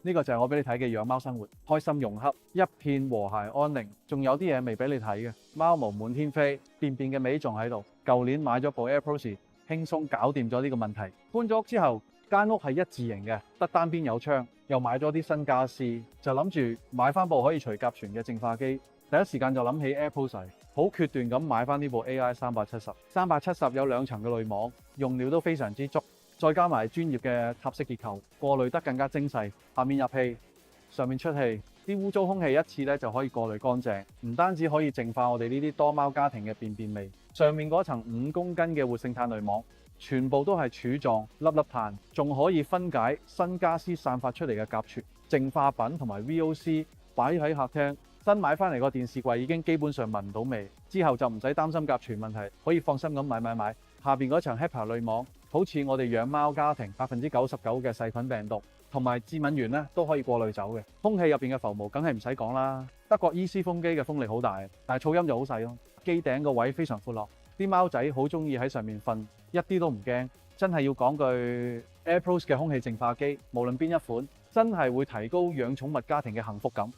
呢個就係我俾你睇嘅養貓生活，開心融洽，一片和諧安寧。仲有啲嘢未俾你睇嘅，貓毛滿天飛，便便嘅尾仲喺度。舊年買咗部 AirPro 時，輕鬆搞掂咗呢個問題。搬咗屋之後，間屋係一字形嘅，得單邊有窗，又買咗啲新家私，就諗住買翻部可以除甲醛嘅淨化機。第一時間就諗起 AirPro，好決斷咁買翻呢部 AI 370。370有2層嘅濾網，用料都非常之足。再加埋專業嘅塔式結構，過濾得更加精細。下面入氣，上面出氣，啲污糟空氣一次咧就可以過濾乾淨。唔單止可以淨化我哋呢啲多貓家庭嘅便便味，上面嗰層5公斤嘅活性炭濾網，全部都係柱狀粒粒炭，仲可以分解新家私散發出嚟嘅甲醛。淨化品同埋 VOC 擺喺客廳，新買翻嚟個電視櫃已經基本上聞唔到味，之後就唔使擔心甲醛問題，可以放心咁買。下邊嗰層 HEPA 濾網，好似我哋養貓家庭99%嘅細菌病毒同埋致敏原咧都可以過濾走嘅。空氣入邊嘅浮毛梗係唔使講啦，德國 EC 風機嘅風力好大，但係噪音就好細咯。機頂個位非常闊落，啲貓仔好中意喺上面瞓，一啲都唔驚。真係要講句 AirPro 嘅空氣淨化機，無論邊一款，真係會提高養寵物家庭嘅幸福感。